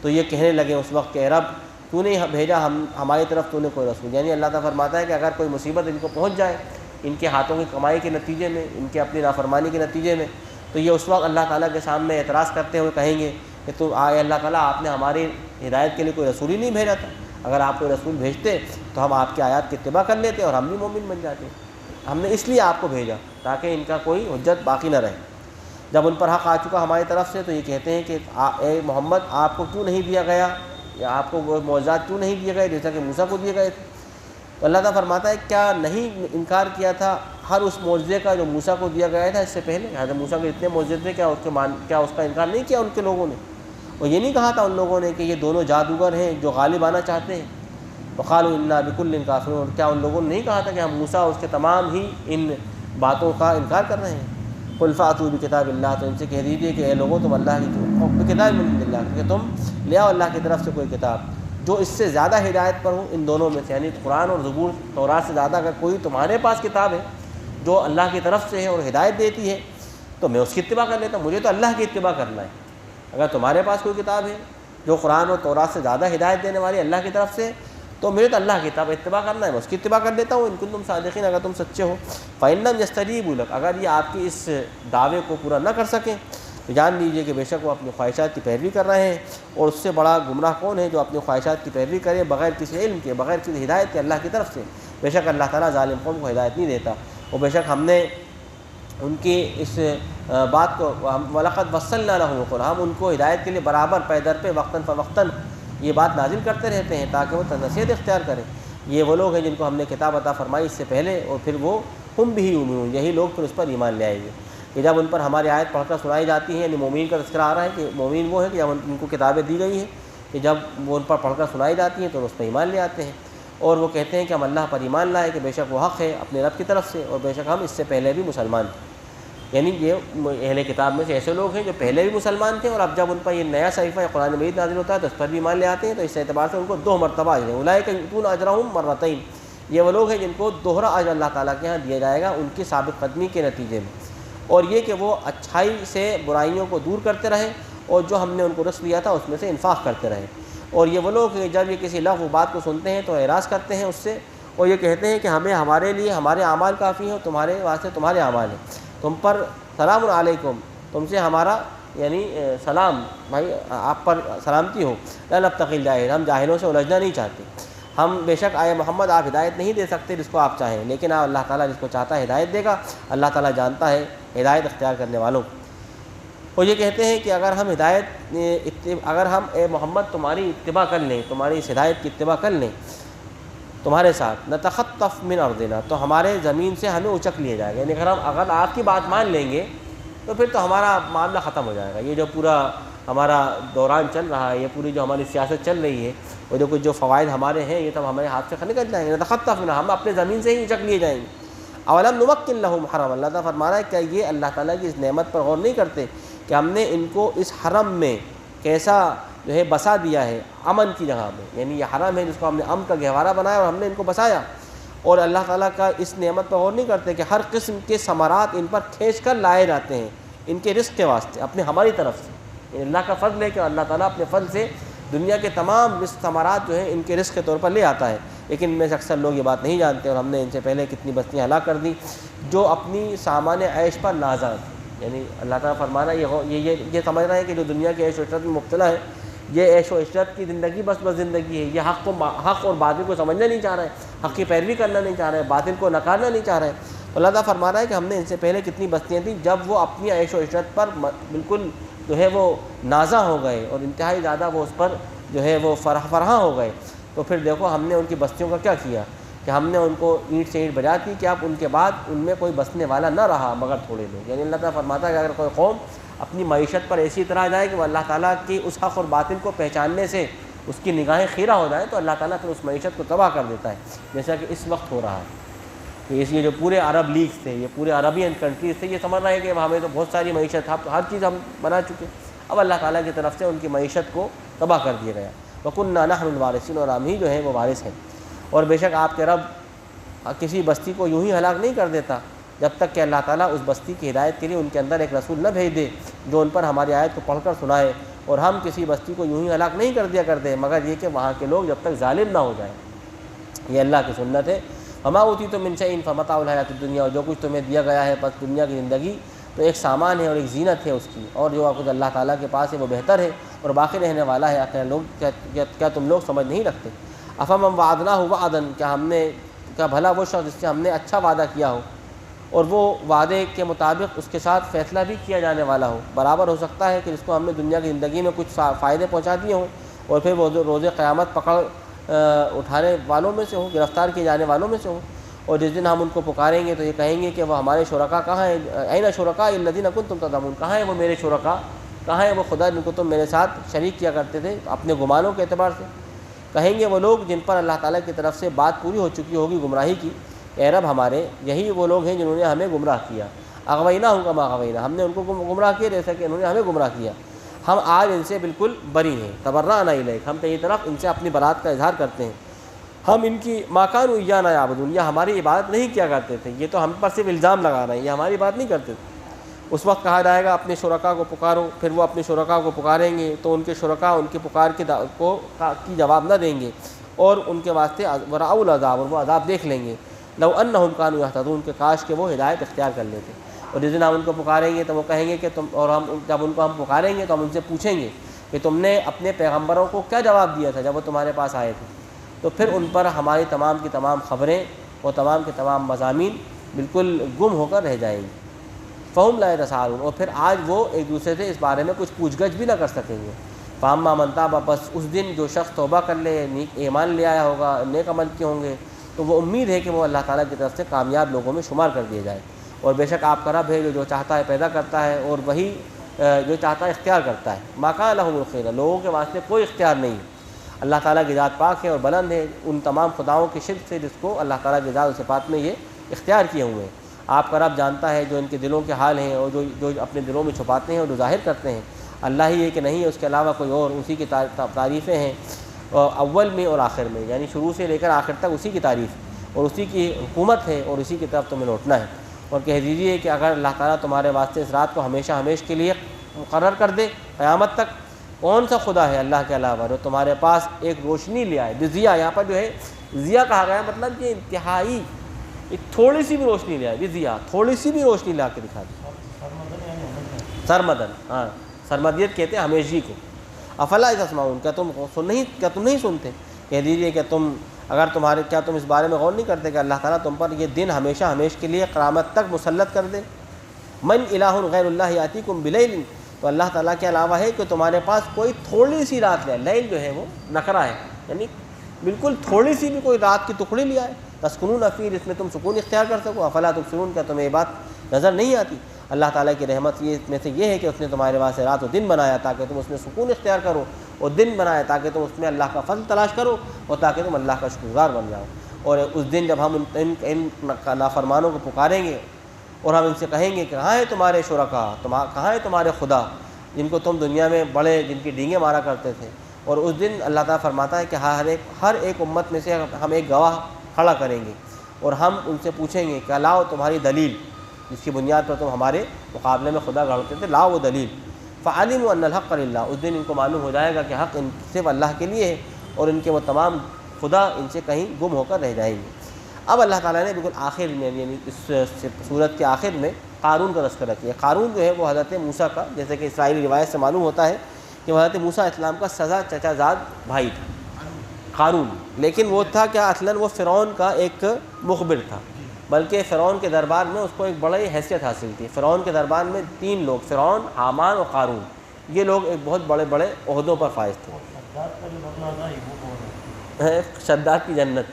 Speaker 1: تو یہ کہنے لگے اس وقت کہ اے رب تو نہیں بھیجا ہماری طرف تو نے کوئی رسول، یعنی اللہ تعالیٰ فرماتا ہے کہ اگر کوئی مصیبت ان کو پہنچ جائے ان کے ہاتھوں کی کمائی کے نتیجے میں، ان کے اپنی نافرمانی کے نتیجے میں، تو یہ اس وقت اللہ تعالیٰ کے سامنے اعتراض کرتے ہوئے کہیں گے کہ تو اللہ تعالیٰ آپ نے ہماری ہدایت کے لیے کوئی رسول ہی نہیں بھیجا تھا، اگر آپ کوئی رسول بھیجتے تو ہم آپ کی آیات کی اتباع کر لیتے اور ہم بھی مومن بن جاتے، ہم نے اس لیے آپ کو بھیجا تاکہ ان کا کوئی حجت باقی نہ رہے۔ جب ان پر حق آ چکا ہماری طرف سے تو یہ کہتے ہیں کہ اے محمد آپ کو کیوں نہیں دیا گیا، یا آپ کو وہ معجزات کیوں نہیں دیے گئے جیسا کہ موسیٰ کو دیے گئے تھے؟ تو اللہ تعالیٰ فرماتا ہے کیا نہیں انکار کیا تھا ہر اس معجزے کا جو موسیٰ کو دیا گیا تھا اس سے پہلے؟ حضرت موسیٰ کے اتنے معجزے تھے، کیا اس کا انکار نہیں کیا ان کے لوگوں نے؟ اور یہ نہیں کہا تھا ان لوگوں نے کہ یہ دونوں جادوگر ہیں جو غالب آنا چاہتے ہیں؟ وقالوا انا بکل کافرون، اور کیا ان لوگوں نے نہیں کہا تھا کہ ہم موسیٰ اور اس کے تمام ہی ان باتوں کا انکار کر رہے ہیں؟ قل فاتوا بکتاب اللہ، تو ان سے کہہ دیجیے کہ اے لوگوں تم اللہ کی کتاب من عند اللہ، کہ تم لے آؤ اللہ کی طرف سے کوئی کتاب جو اس سے زیادہ ہدایت پر ہو ان دونوں میں سے، یعنی قرآن اور زبور تورات سے زیادہ اگر کوئی تمہارے پاس کتاب ہے جو اللہ کی طرف سے ہے اور ہدایت دیتی ہے تو میں اس کی اتباع کر لیتا ہوں، مجھے تو اللہ کی اتباع کرنا ہے۔ اگر تمہارے پاس کوئی کتاب ہے جو قرآن اور تورات سے زیادہ ہدایت دینے والی اللہ کی طرف سے تو مجھے تو اللہ کی کتاب اتباع کرنا ہے، میں اس کی اتباع کر لیتا ہوں، ان کنتم صادقین، اگر تم سچے ہو۔ فإن لم يستجیبوا لک، اگر یہ آپ کی اس دعوے کو پورا نہ کر سکیں تو جان لیجیے کہ بے شک وہ اپنی خواہشات کی پیروی کر رہے ہیں، اور اس سے بڑا گمراہ کون ہے جو اپنی خواہشات کی پیروی کرے بغیر کسی علم کے، بغیر کسی ہدایت کے اللہ کی طرف سے۔ بے شک اللہ تعالیٰ ظالم قوم کو ہدایت نہیں دیتا، اور بے شک ہم نے ان کی اس بات کو وَلَقَدْ وَصَّلْنَا لَهُمُ الْقُرْآنَ، ہم ان کو ہدایت کے لیے برابر پے در پہ وقتاً فوقتاً یہ بات نازل کرتے رہتے ہیں تاکہ وہ نصیحت اختیار کریں۔ یہ وہ لوگ ہیں جن کو ہم نے کتاب عطا فرمائی اس سے پہلے، اور پھر وہ ہم بھی یؤمنون، یہی لوگ پھر اس پر ایمان لے آئیں گے کہ جب ان پر ہماری آیت پڑھ کر سنائی جاتی ہیں، یعنی مومین کا تذکرہ آ رہا ہے کہ مومین وہ ہیں کہ جب ان کو کتابیں دی گئی ہیں کہ جب وہ ان پر پڑھ کر سنائی جاتی ہیں تو اس پر ایمان لے آتے ہیں، اور وہ کہتے ہیں کہ ہم اللہ پر ایمان لائے کہ بے شک وہ حق ہے اپنے رب کی طرف سے، اور بے شک ہم اس سے پہلے بھی مسلمان تھے۔ یعنی یہ اہل کتاب میں سے ایسے لوگ ہیں جو پہلے بھی مسلمان تھے، اور اب جب ان پر یہ نیا صحیفہ قرآن مجید نازل ہوتا ہے تو اس پر بھی ایمان لے آتے ہیں، تو اس اعتبار سے ان کو 2 مرتبہ اجر ہے۔ اولئک یؤتون اجرہم مرتین، یہ وہ لوگ ہیں جن کو دوہرا اجر اللہ تعالیٰ کے ہاں دیا جائے گا ان کی ثابت قدمی کے نتیجے میں، اور یہ کہ وہ اچھائی سے برائیوں کو دور کرتے رہے، اور جو ہم نے ان کو رزق دیا تھا اس میں سے انفاق کرتے رہے۔ اور یہ وہ لوگ جب یہ کسی لغو بات کو سنتے ہیں تو اعراض کرتے ہیں اس سے، اور یہ کہتے ہیں کہ ہمارے لیے ہمارے اعمال کافی ہیں، اور تمہارے واسطے تمہارے اعمال ہیں، تم پر سلام علیکم، تم سے ہمارا یعنی سلام، بھائی آپ پر سلامتی ہو، لا نبتغی الجاہلین، ہم جاہلوں سے الجھنا نہیں چاہتے، ہم بے شک آئے محمد آپ ہدایت نہیں دے سکتے جس کو آپ چاہیں، لیکن اللہ تعالیٰ جس کو چاہتا ہے ہدایت دے گا، اللہ تعالیٰ جانتا ہے ہدایت اختیار کرنے والوں کو۔ اور یہ کہتے ہیں کہ اگر ہم اے محمد تمہاری اتباع کر لیں، تمہاری اس ہدایت کی اتباع کر لیں تمہارے ساتھ، نتخطف من ارضنا، تو ہمارے زمین سے ہمیں اچک لیا جائے گا، یعنی اگر آپ کی بات مان لیں گے تو پھر تو ہمارا معاملہ ختم ہو جائے گا۔ یہ جو پورا ہمارا دوران چل رہا ہے، یہ پوری جو ہماری سیاست چل رہی ہے، اور جو کچھ جو فوائد ہمارے ہیں یہ تب ہمارے ہاتھ سے نکل جائیں گے، نتخطف منها، ہم اپنے زمین سے ہی اچک لیے جائیں گے۔ اولم نمکن لهم حرما، اللہ تعالیٰ فرما رہا ہے کہ یہ اللہ تعالیٰ کی اس نعمت پر غور نہیں کرتے کہ ہم نے ان کو اس حرم میں کیسا جو ہے بسا دیا ہے، امن کی جگہ میں، یعنی یہ حرم ہے جس کو ہم نے امن کا گہوارہ بنایا اور ہم نے ان کو بسایا، اور اللہ تعالیٰ کا اس نعمت پر غور نہیں کرتے کہ ہر قسم کے ثمرات ان پر کھینچ کر لائے جاتے ہیں ان کے رزق کے واسطے ہماری طرف سے، یعنی اللہ کا فضل ہے کہ اللہ تعالیٰ اپنے فضل سے دنیا کے تمام ثمرات جو ہیں ان کے رزق کے طور پر لے آتا ہے، لیکن ان میں سے اکثر لوگ یہ بات نہیں جانتے، اور ہم نے ان سے پہلے کتنی بستیاں ہلاک کر دی جو اپنی سامان عیش پر نازاں تھیں۔ یعنی اللہ تعالیٰ فرمانا یہ سمجھ رہے ہیں کہ جو دنیا کی عیش و عشرت میں مبتلا ہے، یہ عیش و عشرت کی زندگی بس زندگی ہے، یہ حق اور باطل کو سمجھنا نہیں چاہ رہے ہیں، حق کی پیروی کرنا نہیں چاہ رہے ہیں، باطل کو نکارنا نہیں چاہ رہے ہیں۔ اللہ تعالیٰ فرما رہا ہے کہ ہم نے ان سے پہلے کتنی بستیاں تھیں جب وہ اپنی عیش و عشرت پر بالکل جو ہے وہ نازاں ہو گئے، اور انتہائی زیادہ وہ اس پر جو ہے وہ فرحاں ہو گئے، تو پھر دیکھو ہم نے ان کی بستیوں کا کیا کیا کہ ہم نے ان کو اینٹ سے اینٹ بجا دی کہ اب ان کے بعد ان میں کوئی بسنے والا نہ رہا مگر تھوڑے لوگ۔ یعنی اللہ تعالیٰ فرماتا ہے کہ اگر کوئی قوم اپنی معیشت پر ایسی طرح جائے کہ وہ اللہ تعالیٰ کی اس حق اور باطل کو پہچاننے سے اس کی نگاہیں خیرہ ہو جائیں، تو اللہ تعالیٰ پھر اس معیشت کو تباہ کر دیتا ہے، جیسا کہ اس وقت ہو رہا ہے۔ کہ اس لیے جو پورے عرب لیگز تھے، یہ پورے عربین کنٹریز تھے، یہ سمجھ رہے ہیں کہ ہمیں تو بہت ساری معیشت، ہر چیز ہم بنا چکے، اب اللہ تعالیٰ کی طرف سے ان کی معیشت کو تباہ کر دیا گیا۔ وَكُنَّا نَحْنُ الْوَارِثُونَ، اور ہم ہی جو ہیں وہ وارث ہیں۔ اور بے شک آپ کے رب کسی بستی کو یوں ہی ہلاک نہیں کر دیتا جب تک کہ اللہ تعالیٰ اس بستی کی ہدایت کے لیے ان کے اندر ایک رسول نہ بھیج دے جو ان پر ہماری آیت کو پڑھ کر سنائے، اور ہم کسی بستی کو یوں ہی ہلاک نہیں کر دیا کرتے مگر یہ کہ وہاں کے لوگ جب تک ظالم نہ ہو جائیں۔ یہ اللہ کی سنت ہے۔ وَمَا أُوتِيتُم مِّن شَيْءٍ فَمَتَاعُ الْحَيَاةِ الدُّنْيَا، اور جو کچھ تمہیں دیا گیا ہے بس دنیا کی زندگی تو ایک سامان ہے اور ایک زینت ہے اس کی، اور جو کچھ اللہ تعالیٰ کے پاس ہے وہ بہتر ہے اور باقی رہنے والا ہے۔ کیا تم لوگ سمجھ نہیں رکھتے؟ أَفَمَنْ وَعَدْنَاهُ وَعْدًا، کیا بھلا وہ شخص جس سے ہم نے اچھا وعدہ کیا ہو اور وہ وعدے کے مطابق اس کے ساتھ فیصلہ بھی کیا جانے والا ہو، برابر ہو سکتا ہے کہ جس کو ہم نے دنیا کی زندگی میں کچھ فائدے پہنچا دیے ہوں اور پھر وہ روز قیامت پکڑ اٹھانے والوں میں سے ہو، گرفتار کیے جانے والوں میں سے ہو، اور جس دن ہم ان کو پکاریں گے تو یہ کہیں گے کہ وہ ہمارے شرکاء کہاں ہیں، أَيْنَ شُرَكَائِي الَّذِينَ كُنتُمْ تَزْعُمُونَ، کہاں ہیں وہ میرے شرکاء، کہاں ہیں وہ خدا جن کو تم میرے ساتھ شریک کیا کرتے تھے اپنے گمانوں کے اعتبار سے۔ کہیں گے وہ لوگ جن پر اللہ تعالیٰ کی طرف سے بات پوری ہو چکی ہوگی گمراہی کی، اے رب ہمارے یہی وہ لوگ ہیں جنہوں نے ہمیں گمراہ کیا، اغویناہم کما غوینا، ہم نے ان کو گمراہ کیا جیسا کہ انہوں نے ہمیں گمراہ کیا، ہم آج ان سے بالکل بری ہیں، تبرأنا الیک، ہم تیری طرف ان سے اپنی برات کا اظہار کرتے ہیں، ہم ان کی ما کانوا ایانا یعبدون، یہ ہماری عبادت نہیں کیا کرتے تھے، یہ تو ہم پر صرف الزام لگا رہے ہیں، یہ ہماری بات نہیں کرتے تھے۔ اس وقت کہا جائے گا اپنے شرکاء کو پکارو، پھر وہ اپنے شرکاء کو پکاریں گے تو ان کے شرکاء ان کی پکار کی جواب نہ دیں گے اور ان کے واسطے ورأوا العذاب، اور وہ عذاب دیکھ لیں گے، لو انہم کانوا یہتدون، کہ کاش کہ وہ ہدایت اختیار کر لیتے۔ اور جس دن ہم ان کو پکاریں گے تو وہ کہیں گے کہ جب ان کو ہم پکاریں گے تو ہم ان سے پوچھیں گے کہ تم نے اپنے پیغمبروں کو کیا جواب دیا تھا جب وہ تمہارے پاس آئے تھے، تو پھر ان پر ہماری تمام کی تمام خبریں اور تمام کے تمام مضامین بالکل گم ہو کر رہ جائیں گی۔ فہم لا یتساءلون، اور پھر آج وہ ایک دوسرے سے اس بارے میں کچھ پوچھ گچھ بھی نہ کر سکیں گے، فاما من تاب، بس اس دن جو شخص توبہ کر لے، نیک ایمان لے آیا ہوگا، نیک عمل کیے ہوں گے، تو وہ امید ہے کہ وہ اللہ تعالیٰ کی طرف سے کامیاب لوگوں میں شمار کر دیا جائے۔ اور بے شک آپ کا رب ہے جو چاہتا ہے پیدا کرتا ہے، اور وہی جو چاہتا ہے اختیار کرتا ہے۔ ما کان لهم الخیرہ، لوگوں کے واسطے کوئی اختیار نہیں ہے۔ اللہ تعالیٰ کی ذات پاک ہے اور بلند ہے ان تمام خداؤں کی شرک سے جس کو اللہ تعالیٰ کی ذات و صفات میں یہ اختیار کیے ہوئے ہیں۔ آپ کا رب جانتا ہے جو ان کے دلوں کے حال ہیں، اور جو اپنے دلوں میں چھپاتے ہیں اور جو ظاہر کرتے ہیں۔ اللہ ہی ہے کہ نہیں ہے اس کے علاوہ کوئی اور، اسی کی تعریفیں ہیں اول میں اور آخر میں، یعنی شروع سے لے کر آخر تک اسی کی تعریف اور اسی کی حکومت ہے، اور اسی کی طرف تمہیں لوٹنا ہے۔ اور کہہ دیجیے کہ اگر اللہ تعالیٰ تمہارے واسطے اس رات کو ہمیشہ ہمیش کے لیے مقرر کر دے قیامت تک، کون سا خدا ہے اللہ کے علاوہ جو تمہارے پاس ایک روشنی لے آئے؟ بضیا، یہاں پر جو ہے ضیا کہا گیا، مطلب کہ انتہائی ایک تھوڑی سی بھی روشنی لے آئے، بضیا تھوڑی سی بھی روشنی لا کے دکھا دے۔ سرمدن، ہاں سرمدیت کہتے ہیں ہمیشگی کو۔ افلا تسمعون، کیا تم نہیں سنتے؟ کہہ دیجیے کہ کیا تم اس بارے میں غور نہیں کرتے کہ اللہ تعالیٰ تم پر یہ دن ہمیشہ ہمیش کے لیے قیامت تک مسلط کر دے؟ من الہ غیر اللہ یاتیکم بلیل، تو اللہ تعالیٰ کے علاوہ ہے کہ تمہارے پاس کوئی تھوڑی سی رات لے آئے۔ لیل جو ہے وہ نکرہ ہے، یعنی بالکل تھوڑی سی بھی کوئی رات کی ٹکڑی لے آئے، تسکنون فیہ، اس میں تم سکون اختیار کر سکو۔ افلا تبصرون، کیا تمہیں یہ بات نظر نہیں آتی؟ اللہ تعالیٰ کی رحمت میں سے یہ ہے کہ اس نے تمہارے واسطے رات و دن بنایا تاکہ تم اس میں سکون اختیار کرو، اور دن بنایا تاکہ تم اس میں اللہ کا فضل تلاش کرو، اور تاکہ تم اللہ کا شکرگزار بن جاؤ۔ اور اس دن جب ہم ان نافرمانوں کو پکاریں گے اور ہم ان سے کہیں گے کہ کہاں ہے تمہارے شرکا، کہاں ہے تمہارے خدا جن کو تم دنیا میں بڑے جن کی ڈینگیں مارا کرتے تھے؟ اور اس دن اللہ تعالیٰ فرماتا ہے کہ ہر ایک امت میں سے ہم ایک گواہ کھڑا کریں گے، اور ہم ان سے پوچھیں گے کہ لاؤ تمہاری دلیل جس کی بنیاد پر تم ہمارے مقابلے میں خدا گڑھتے تھے، لاؤ وہ دلیل۔ فعلموا ان الحق للہ، اس دن ان کو معلوم ہو جائے گا کہ حق صرف اللہ کے لیے ہے، اور ان کے وہ تمام خدا ان سے کہیں گم ہو کر رہ جائیں گے۔ اب اللہ تعالیٰ نے بالکل آخر میں، یعنی اس سورت کے آخر میں قارون کا تذکرہ کیا۔ قارون جو ہے وہ حضرت موسیٰ کا، جیسے کہ اسرائیلی روایت سے معلوم ہوتا ہے کہ وہ حضرت موسیٰ علیہ السلام کا سزا چچا زاد بھائی تھا قارون، لیکن وہ تھا کیا، اصلاً وہ فرعون کا ایک مخبر تھا، بلکہ فرعون کے دربار میں اس کو ایک بڑی حیثیت حاصل تھی۔ فرعون کے دربار میں 3 لوگ، فرعون، حامان اور قارون، یہ لوگ ایک بہت بڑے بڑے عہدوں پر فائز تھے۔ شداد کی جنت،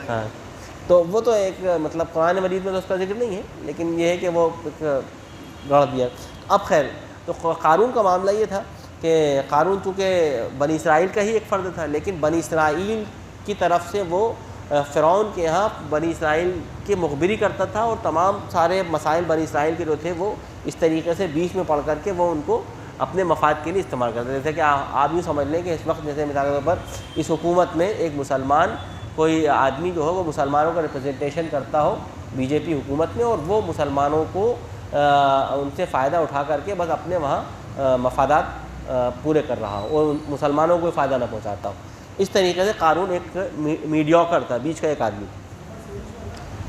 Speaker 1: ہاں تو وہ تو ایک مطلب قرآن مجید میں تو اس کا ذکر نہیں ہے، لیکن یہ ہے کہ وہ ایک گڑھ دیا۔ اب خیر، تو قارون کا معاملہ یہ تھا کہ قارون چونکہ بنی اسرائیل کا ہی ایک فرد تھا، لیکن بنی اسرائیل کی طرف سے وہ فرعون کے یہاں بنی اسرائیل کی مخبری کرتا تھا، اور تمام سارے مسائل بنی اسرائیل کے جو تھے وہ اس طریقے سے بیچ میں پڑھ کر کے وہ ان کو اپنے مفاد کے لیے استعمال کرتے تھے۔ جیسے کہ آپ یوں سمجھ لیں کہ اس وقت جیسے مثال کے طور پر اس حکومت میں ایک مسلمان کوئی آدمی جو ہو وہ مسلمانوں کا ریپرزنٹیشن کرتا ہو بی جے پی حکومت میں، اور وہ مسلمانوں کو ان سے فائدہ اٹھا کر کے بس اپنے وہاں مفادات پورے کر رہا ہو اور مسلمانوں کو کوئی فائدہ نہ پہنچاتا ہو۔ اس طریقے سے قارون ایک میڈیوکر تھا، بیچ کا ایک آدمی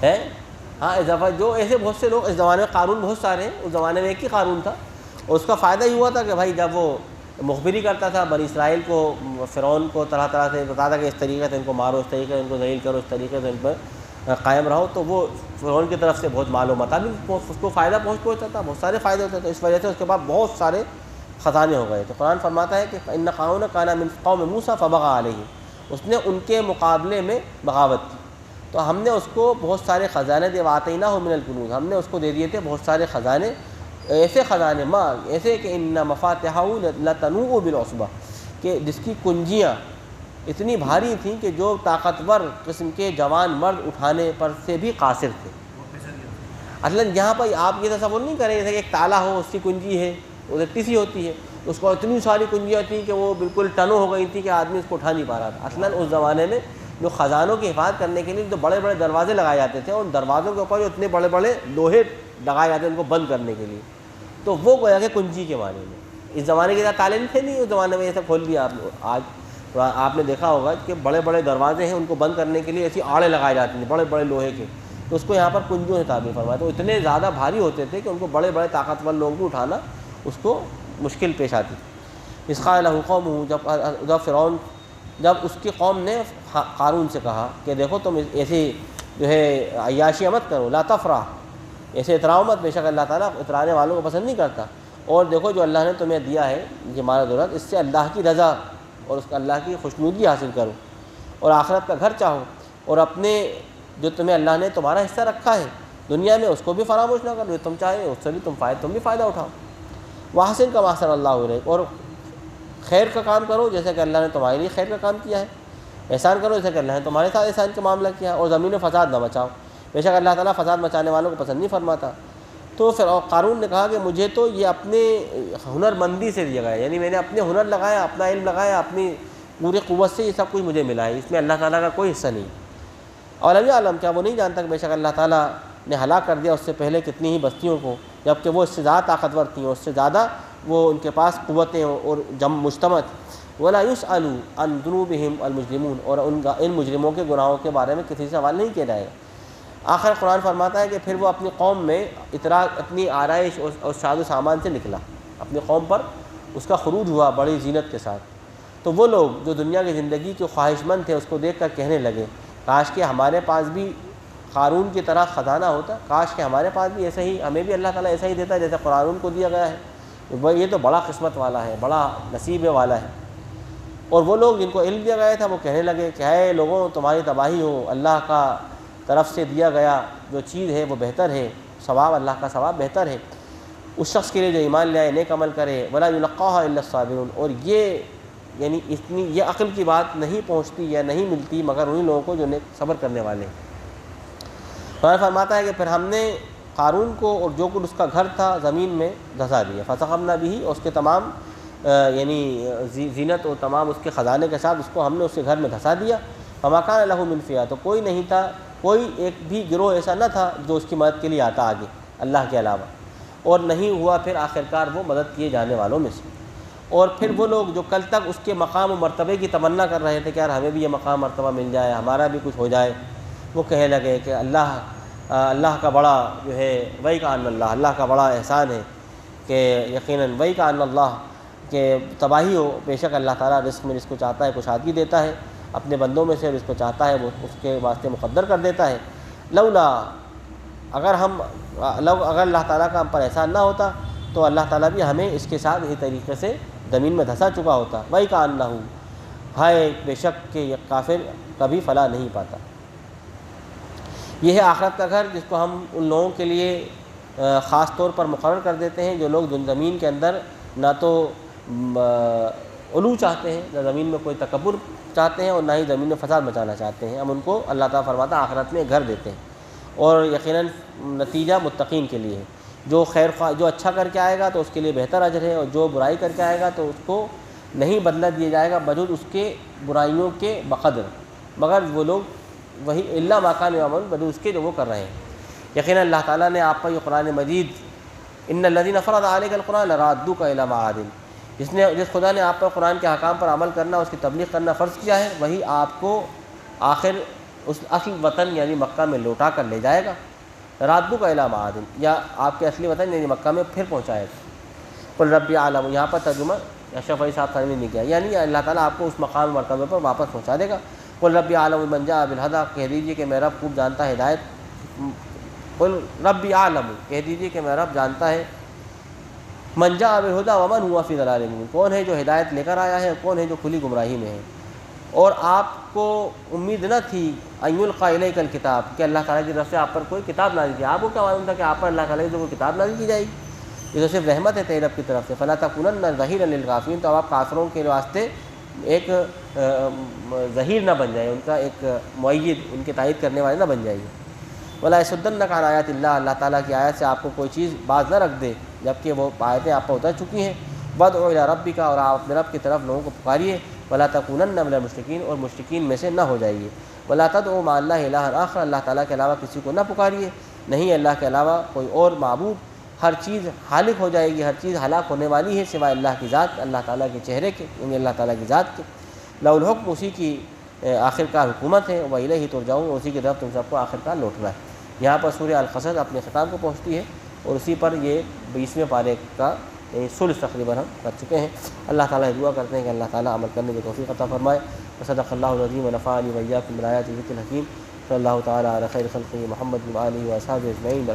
Speaker 1: ہے۔ ہاں اضافہ جو ایسے بہت سے لوگ اس زمانے میں، قارون بہت سارے ہیں، اس زمانے میں ایک ہی قارون تھا، اور اس کا فائدہ یہ ہوا تھا کہ بھائی جب وہ مخبری کرتا تھا بنی اسرائیل کو، فرعون کو طرح طرح سے بتاتا کہ اس طریقے سے ان کو مارو، اس طریقے سے ان کو ذلیل کرو، اس طریقے سے ان پر قائم رہو، تو وہ فرعون کی طرف سے بہت مال و متاع بھی اس کو فائدہ پہنچتا تھا، بہت سارے فائدے ہوتے تھے، اس وجہ سے اس کے بعد بہت سارے خزانے ہو گئے۔ تو قرآن فرماتا ہے کہ ان قارون کان من قوم موسیٰ فبغى علیہم، اس نے ان کے مقابلے میں بغاوت کی، تو ہم نے اس کو بہت سارے خزانے دے، وآتیناہ من الکنوز، ہم نے اس کو دے دیے تھے بہت سارے خزانے، ایسے خزانے مال ایسے کہ ان مفاتحہ لتنوء بالعصبہ، کہ جس کی کنجیاں اتنی بھاری تھیں کہ جو طاقتور قسم کے جوان مرد اٹھانے پر سے بھی قاصر تھے۔ اصلاً یہاں پر آپ یہ تصور نہیں کریں جیسے کہ ایک تالا ہو، اس کی کنجی ہے وہ اتنی سی ہوتی ہے، اس کو اتنی ساری کنجیاں تھیں کہ وہ بالکل ٹنوں ہو گئی تھیں کہ آدمی اس کو اٹھا نہیں پا رہا تھا۔ اصلاً اس زمانے میں جو خزانوں کی حفاظت کرنے کے لیے جو بڑے بڑے دروازے لگائے جاتے تھے، ان دروازوں کے اوپر جو اتنے بڑے بڑے لوہے لگائے جاتے ہیں ان کو بند کرنے کے لیے، تو وہ گویا کہ کنجی کے معنی میں۔ اس زمانے کے ساتھ تالے تھے نہیں، اس زمانے میں یہ سب کھول دیا آج آپ نے دیکھا ہوگا کہ بڑے بڑے دروازے ہیں، ان کو بند کرنے کے لیے ایسی آڑے لگائے جاتے ہیں بڑے بڑے لوہے کے، تو اس کو یہاں پر کنجوں سے تعبیر فرمایا، تو اتنے زیادہ بھاری ہوتے تھے کہ ان کو بڑے بڑے طاقتور لوگوں کو اٹھانا اس کو مشکل پیش آتی تھی۔ اس قال له قومه، جب اس کی قوم نے قارون سے کہا کہ دیکھو تم ایسی جو ہے عیاشیاں مت کرو، لا تفرح، ایسے اتراؤ مت، بے شک اللہ تعالیٰ اترانے والوں کو پسند نہیں کرتا۔ اور دیکھو جو اللہ نے تمہیں دیا ہے یہ مال دولت، اس سے اللہ کی رضا اور اس کا اللہ کی خوشنودی حاصل کرو اور آخرت کا گھر چاہو، اور اپنے جو تمہیں اللہ نے تمہارا حصہ رکھا ہے دنیا میں اس کو بھی فراموش نہ کرو، جو تم چاہے اس سے بھی تم بھی فائدہ اٹھاؤ۔ وَأَحْسِنْ كَمَا أَحْسَنَ اللَّهُ إِلَيْكَ، اور خیر کا کام کرو جیسے کہ اللہ نے تمہارے لیے خیر کا کام کیا ہے، احسان کرو جیسے کہ اللہ نے تمہارے ساتھ احسان کا معاملہ کیا ہے، اور زمین میں فساد نہ مچاؤ، بے شک اللہ تعالیٰ فساد مچانے والوں کو پسند نہیں فرماتا۔ تو پھر قارون نے کہا کہ مجھے تو یہ اپنے ہنر مندی سے دیا گیا ہے، یعنی میں نے اپنے ہنر لگایا، اپنا علم لگایا، اپنی پوری قوت سے یہ سب کچھ مجھے ملا ہے، اس میں اللہ تعالیٰ کا کوئی حصہ نہیں۔ اور ابھی عالم کیا وہ نہیں جانتا کہ بے شک اللہ تعالیٰ نے ہلاک کر دیا اس سے پہلے کتنی ہی بستیوں کو، جبکہ وہ اس سے زیادہ طاقتور تھیں، اس سے زیادہ وہ ان کے پاس قوتیں اور مجتمع تھی۔ وَلَا يُسْأَلُ عَنْ ذُنُوبِهِمْ الْمُجْرِمُونَ، اور ان مجرموں کے گناہوں کے بارے میں کسی سے سوال نہیں کیا جائے گا۔ آخر قرآن فرماتا ہے کہ پھر وہ اپنی قوم میں اپنی آرائش اور ساز و سامان سے نکلا، اپنی قوم پر اس کا خروج ہوا بڑی زینت کے ساتھ۔ تو وہ لوگ جو دنیا کی زندگی کے خواہش مند تھے اس کو دیکھ کر کہنے لگے کاش کہ ہمارے پاس بھی قارون کی طرح خزانہ ہوتا، کاش کہ ہمارے پاس بھی ایسا ہی، ہمیں بھی اللہ تعالیٰ ایسا ہی دیتا جیسے قارون کو دیا گیا ہے، یہ تو بڑا قسمت والا ہے، بڑا نصیب والا ہے۔ اور وہ لوگ جن کو علم دیا گیا تھا وہ کہنے لگے کہ اے لوگوں تمہاری تباہی ہو، اللہ کا طرف سے دیا گیا جو چیز ہے وہ بہتر ہے، ثواب اللہ کا ثواب بہتر ہے اس شخص کے لیے جو ایمان لے آئے، نیک عمل کرے، ولا یلقاها الا الصابرون، اور یہ یعنی یہ عقل کی بات نہیں پہنچتی یا نہیں ملتی مگر انہی لوگوں کو جو نیک صبر کرنے والے ہیں۔ قرآن فرماتا ہے کہ پھر ہم نے قارون کو اور جو کچھ اس کا گھر تھا زمین میں دھسا دیا، فسقمنا به، اور اس کے تمام یعنی زینت اور تمام اس کے خزانے کے ساتھ اس کو ہم نے اس کے گھر میں دھسا دیا۔ فما کان له من فئة، تو کوئی نہیں تھا، کوئی ایک بھی گروہ ایسا نہ تھا جو اس کی مدد کے لیے آتا آگے اللہ کے علاوہ، اور نہیں ہوا پھر آخرکار وہ مدد کیے جانے والوں میں سے۔ اور پھر وہ لوگ جو کل تک اس کے مقام و مرتبے کی تمنا کر رہے تھے کہ یار ہمیں بھی یہ مقام مرتبہ مل جائے، ہمارا بھی کچھ ہو جائے، وہ کہنے لگے کہ اللہ کا بڑا جو ہے وہی کا اللہ کا بڑا احسان ہے کہ یقیناً وہی کا اللہ کہ تباہی ہو، بے شک اللہ تعالیٰ رزق میں جس کو چاہتا ہے کشادگی دیتا ہے اپنے بندوں میں سے، اور جس کو چاہتا ہے وہ اس کے واسطے مقدر کر دیتا ہے۔ لولا، اگر اللہ تعالیٰ کا ہم پر احسان نہ ہوتا تو اللہ تعالیٰ بھی ہمیں اس کے ساتھ اسی طریقے سے زمین میں دھسا چکا ہوتا۔ وہی کا ہائے بے شک کہ یہ کافر کبھی فلاح نہیں پاتا۔ یہ ہے آخرت کا گھر جس کو ہم ان لوگوں کے لیے خاص طور پر مقرر کر دیتے ہیں جو لوگ زمین کے اندر نہ تو علو چاہتے ہیں، نہ زمین میں کوئی تکبر چاہتے ہیں، اور نہ ہی زمین میں فساد مچانا چاہتے ہیں، ہم ان کو اللہ تعالیٰ فرماتا آخرت میں گھر دیتے ہیں، اور یقیناً نتیجہ متقین کے لیے ہے۔ جو خیر خواہ جو اچھا کر کے آئے گا تو اس کے لیے بہتر اجر ہے، اور جو برائی کر کے آئے گا تو اس کو نہیں بدلہ دیا جائے گا بجز اس کے برائیوں کے بقدر، مگر وہ لوگ وہی الا ما کانوا یعملون، بجز اس کے جو وہ کر رہے ہیں۔ یقیناً اللہ تعالیٰ نے آپ پر یہ قرآن مجید ان الذین فرض علیک القرآن لرادوک الی معاد، جس خدا نے آپ پر قرآن کے احکام پر عمل کرنا، اس کی تبلیغ کرنا فرض کیا ہے، وہی آپ کو آخر اس اصل وطن یعنی مکہ میں لوٹا کر لے جائے گا۔ رادوک الی معاد، یا آپ کے اصلی وطن یعنی مکہ میں پھر پہنچائے گا۔ قل ربی اعلم، یہاں پر ترجمہ اشرف علی صاحب سامنے نہیں کیا، یعنی اللہ تعالیٰ آپ کو اس مقام مرتبے پر واپس پہنچا دے گا۔ قل ربی اعلم من جاء بالہدی، کہہ دیجیے کہ میرا رب خوب جانتا ہے ہدایت۔ قل ربی اعلم، کہہ دیجیے کہ میرا رب جانتا ہے من جاء بالہدی ومن هو فی ضلال مبین، کون ہے جو ہدایت لے کر آیا ہے، کون ہے جو کھلی گمراہی میں ہے۔ اور آپ کو امید نہ تھی ان یلقی الیک الکتاب، کہ اللہ تعالیٰ کی طرف سے آپ پر کوئی کتاب نازل کی، آپ کو کیا معلوم تھا کہ آپ پر اللہ تعالیٰ کی طرف سے کوئی کتاب نازل کی جائے گی، یہ تو صرف رحمت ہے تیرے رب کی طرف سے۔ فلا تکونن ظہیرا للکافرین، تو آپ کافروں کے واسطے ایک ظہیر نہ بن جائے، ان کا ایک مؤید، ان کے تائید کرنے والے نہ بن جائیے۔ ولا یصدنک عن آیات اللہ، اللہ تعالیٰ کی آیت سے آپ کو کوئی چیز باز نہ رکھ دے جبکہ وہ آیتیں آپ پر اتر چکی ہیں۔ وادع الی ربک، اور آپ اپنے رب کی طرف لوگوں کو پکاریے۔ ولا تکونن من المشرکین، اور مشرکین میں سے نہ ہو جائیے۔ ولا تدعوا مع اللہ الہا آخر، اللہ تعالیٰ کے علاوہ کسی کو نہ پکاریے، نہیں اللہ کے علاوہ کوئی اور معبود، ہر چیز ہالک ہو جائے گی، ہر چیز ہلاک ہونے والی ہے سوائے اللہ کی ذات، اللہ تعالیٰ کے چہرے کے، یعنی اللہ تعالیٰ کی ذات کے۔ لہ الحکم، اسی کی آخرکار حکومت ہے، وإلیہ ترجعون، اسی کی طرف تم سب کو آخرکار لوٹنا ہے۔ یہاں پر سورہ القصص اپنے ختام کو پہنچتی ہے، اور اسی پر یہ 20ویں پارے کا ثلث تقریباً ہم کر چکے ہیں۔ اللہ تعالیٰ دعا کرتے ہیں کہ اللہ تعالیٰ عمل کرنے کی توفیق عطا فرمائے۔ وصدق اللہ العظیم ونفعني وإياكم بالآيات والذكر الحكيم۔ صلی اللہ تعالیٰ علی خیر خلقہ محمد وآلہ وأصحابہ أجمعین۔